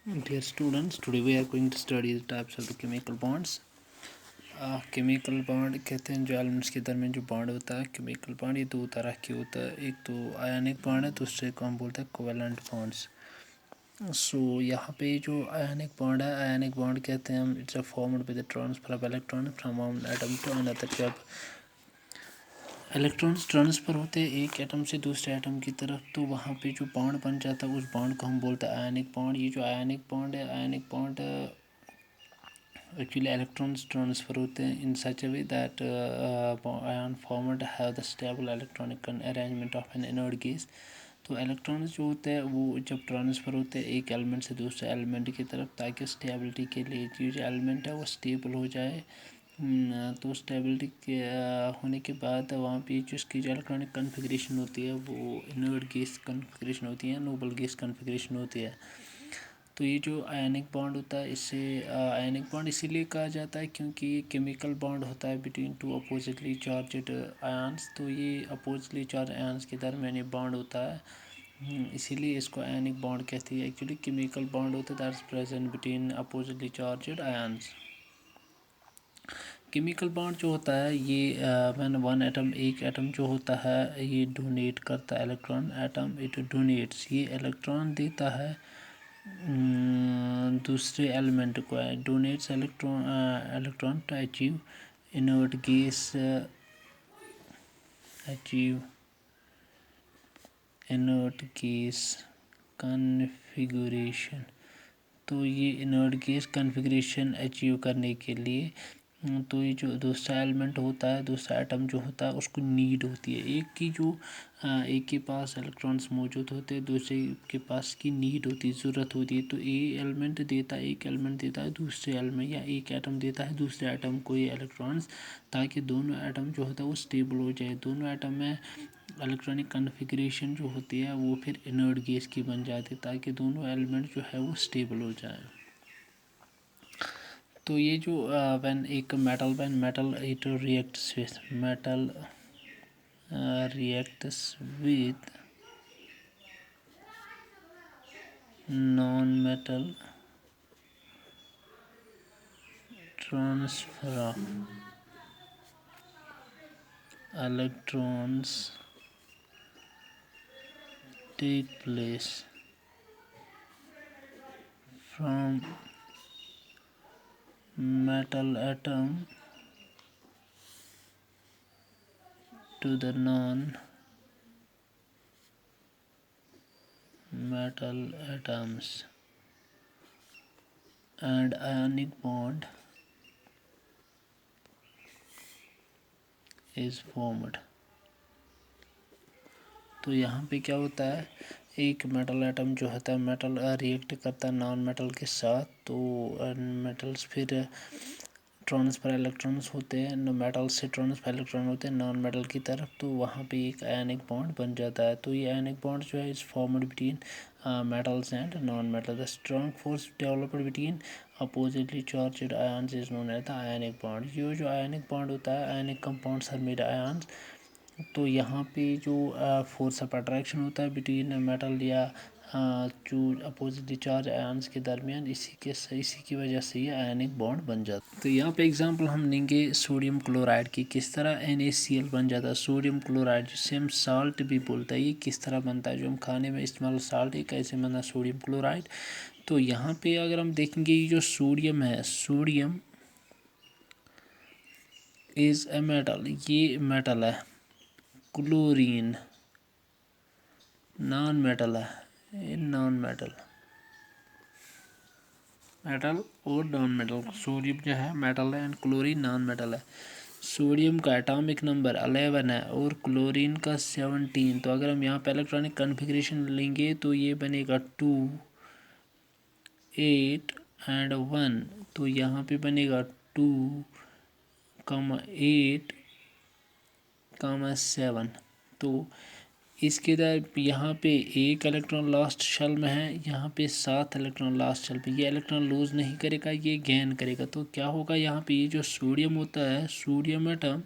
Dear students, today we are going to study the types of the chemical bonds. Chemical bond कहते हैं जो elements के दरमियान जो बॉन्ड होता है। केमिकल बॉन्ड ये दो तरह के होता है, एक तो आयनिक बॉन्ड है, दूसरे को हम बोलते हैं कोवेलेंट बॉन्ड्स। सो यहाँ पे जो आयनिक बॉन्ड है, आयनिक बॉन्ड कहते हैं हम it's a formed by the transfer of electron from one atom to another. जब इलेक्ट्रॉन्स ट्रांसफ़र होते हैं एक एटम से दूसरे एटम की तरफ, तो वहाँ पे जो बॉन्ड बन जाता है उस बॉन्ड को हम बोलते हैं आयनिक बॉन्ड। ये जो आयनिक बॉन्ड है, ionic bond actually electrons transfer होते हैं in such a way that ion formed have the stable electronic arrangement of an inert gas। तो इलेक्ट्रॉन्स जो होते हैं वो जब ट्रांसफ़र होते हैं एक एलिमेंट से दूसरे एलिमेंट की तरफ, ताकि स्टेबिलिटी के लिए जो एलिमेंट है वो स्टेबल हो जाए। तो स्टेबिलिटी के होने के बाद वहाँ पे जो इसकी जो इलेक्ट्रॉनिक कन्फिग्रेशन होती है वो इनर्ट गैस कन्फिग्रेशन होती है, नोबल गैस कन्फिग्रेशन होती है। तो ये जो आयनिक बॉन्ड होता है इसे आयनिक बॉन्ड इसीलिए कहा जाता है क्योंकि ये केमिकल बॉन्ड होता है between two oppositely charged ions. तो ये अपोजिटली चार्ज आयन्स के दरमियान ये बॉन्ड होता है, इसीलिए इसको आयनिक बॉन्ड कहती है। एक्चुअली केमिकल बॉन्ड होता है that is present between oppositely charged ions. Chemical bond जो होता है ये व्हेन वन एटम, एक एटम जो होता है ये डोनेट करता है इलेक्ट्रॉन, एटम इट डोनेट्स, ये इलेक्ट्रॉन देता है दूसरे एलिमेंट को, donates electron to achieve inert gas, achieve inert gas configuration. तो ये इनर्ट गैस कन्फिगरेशन अचीव करने के लिए तो ये जो दूसरा एलिमेंट होता है, दूसरा एटम जो होता है उसको नीड होती है। एक के पास इलेक्ट्रॉन्स मौजूद होते हैं, दूसरे के पास की नीड होती है, ज़रूरत होती है। तो एक एलिमेंट देता है दूसरे एलिमेंट, या एक एटम देता है दूसरे एटम को ये इलेक्ट्रॉन्स, ताकि दोनों एटम जो होता है वो स्टेबल हो जाए। दोनों एटम में इलेक्ट्रॉनिक कन्फिग्रेशन जो होती है वो फिर इनर्ट गैस की बन जाती है, ताकि दोनों एलिमेंट जो है वो स्टेबल हो जाए। तो ये जो when metal it reacts with non metal, transfer of electrons take place from metal atom to the non-metal atoms and ionic bond is formed। तो यहाँ पे क्या होता है, एक मेटल एटम जो होता है, मेटल रिएक्ट करता है नॉन मेटल के साथ, तो मेटल्स फिर ट्रांसफर इलेक्ट्रॉन्स होते हैं, मेटल से ट्रांसफर इलेक्ट्रॉन होते हैं नॉन मेटल की तरफ, तो वहाँ पे एक आयनिक बॉन्ड बन जाता है। तो ये आयनिक बॉन्ड जो है is formed between metals and non metal. The strong force developed between oppositely charged ions is known as the ionic bond. ये जो आयनिक बॉन्ड होता है, ionic compounds are made ions. तो यहाँ पे जो फोर्स ऑफ अट्रैक्शन होता है बिटवीन मेटल या जो अपोजिटली चार्ज आयन्स के दरमियान, इसी की वजह से ये आयनिक बॉन्ड बन जाता है। तो यहाँ पे एग्जांपल हम लेंगे सोडियम क्लोराइड की, किस तरह NaCl बन जाता है। सोडियम क्लोराइड जिसे हम साल्ट भी बोलते हैं, ये किस तरह बनता है, जो हम खाने में इस्तेमाल साल्ट है, कैसे बनता है सोडियम क्लोराइड। तो यहाँ पे अगर हम देखेंगे ये जो सोडियम है, सोडियम इज़ ए मेटल, ये मेटल है। क्लोरीन नॉन मेटल है, नॉन मेटल और नॉन मेटल। सोडियम जो है मेटल है एंड क्लोरीन नॉन मेटल है। सोडियम का एटॉमिक नंबर 11 है और क्लोरीन का 17। तो अगर हम यहाँ पे इलेक्ट्रॉनिक कन्फिग्रेशन लेंगे तो ये बनेगा 2 8 एंड 1। तो यहाँ पे बनेगा 2 8 7। तो इसके बाद यहाँ पे एक इलेक्ट्रॉन लास्ट शेल में है, यहाँ पे 7 इलेक्ट्रॉन लास्ट शेल पे। ये इलेक्ट्रॉन लूज नहीं करेगा, ये गेन करेगा। तो क्या होगा, यहाँ पे ये जो सोडियम होता है, सोडियम एटम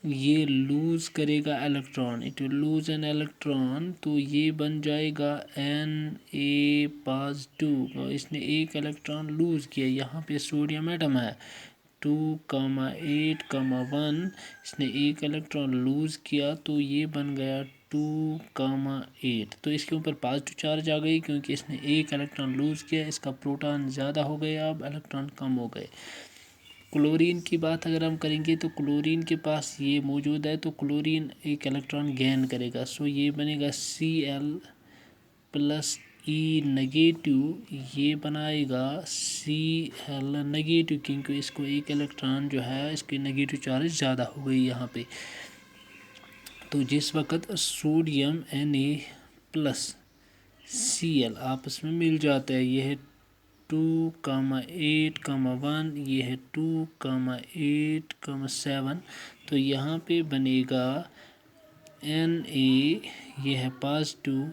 ये लूज़ करेगा electron, it will lose an electron, तो ये बन जाएगा Na+2। इसने एक इलेक्ट्रॉन लूज़ किया। यहाँ पे सोडियम एटम है 2,8,1, इसने एक इलेक्ट्रॉन लूज़ किया तो ये बन गया 2,8। तो इसके ऊपर पॉजिटिव चार्ज आ गई क्योंकि इसने एक इलेक्ट्रॉन लूज़ किया। इसका प्रोटॉन ज़्यादा हो गया, अब इलेक्ट्रॉन कम हो गए। क्लोरीन की बात अगर हम करेंगे तो क्लोरीन के पास ये मौजूद है, तो क्लोरीन एक इलेक्ट्रॉन गेन करेगा। सो ये बनेगा Cl+E-, ये बनाएगा Cl-, क्योंकि इसको एक इलेक्ट्रॉन जो है इसकी नेगेटिव चार्ज ज़्यादा हो गई यहाँ पे। तो जिस वक्त सोडियम Na+Cl आपस में मिल जाता है, ये है 2,8,1, ये है 2,8,7, तो यहाँ पे बनेगा Na, ये है पॉजिटिव,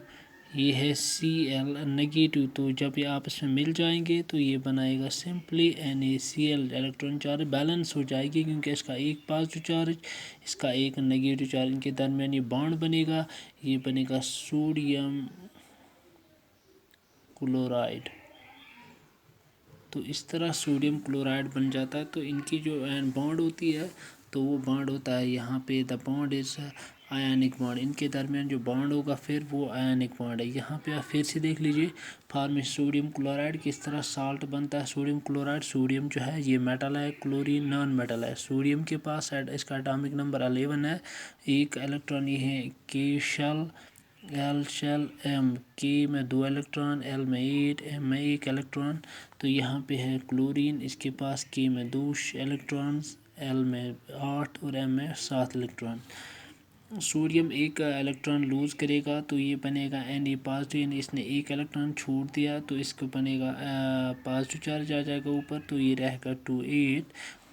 ये है Cl-, तो जब ये आपस में मिल जाएंगे तो ये बनाएगा simply NaCl। Electron charge balance हो जाएगी क्योंकि इसका एक पॉजिटिव चार्ज, इसका एक नेगेटिव चार्ज, इनके दरमियान ये बॉन्ड बनेगा, ये बनेगा सोडियम क्लोराइड। तो इस तरह सोडियम क्लोराइड बन जाता है। तो इनकी जो बॉन्ड होती है तो वो बॉन्ड होता है यहाँ पे, the bond is ionic bond. इनके दरमियान जो बॉन्ड होगा फिर वो आयनिक बॉन्ड है। यहाँ पे आप फिर से देख लीजिए फॉर्मेशन सोडियम क्लोराइड किस तरह साल्ट बनता है। सोडियम क्लोराइड, सोडियम जो है ये मेटल है, क्लोरीन नॉन मेटल है। सोडियम के पास इसका एटॉमिक नंबर 11 है, एक इलेक्ट्रॉन ये है के शेल, एल शेल, एम, के में 2 इलेक्ट्रॉन, एल में 8, एम में 1 इलेक्ट्रॉन। तो यहाँ पे है क्लोरीन, इसके पास के में 2 इलेक्ट्रॉन्स, एल में 8 और एम में 7 इलेक्ट्रॉन। सोडियम एक इलेक्ट्रॉन लूज करेगा तो ये बनेगा Na पॉजिटिव, इसने एक इलेक्ट्रॉन छोड़ दिया तो इसको बनेगा पॉजिटिव चार्ज आ जाएगा ऊपर, तो ये रहेगा 2,8।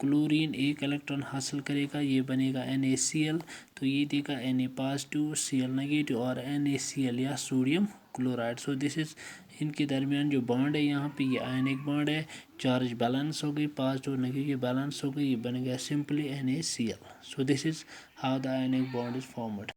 क्लोरीन एक इलेक्ट्रॉन हासिल करेगा, ये बनेगा NaCl, तो ये देगा Na पॉजिटिव, Cl- और NaCl या sodium chloride. So this is इनके दरमियान जो बॉन्ड है यहाँ पे ये आयनिक बॉन्ड है। चार्ज बैलेंस हो गई, पॉजिटिव नेगेटिव बैलेंस हो गई, ये बन गया simply NaCl। So this is how the ionic bond is formed.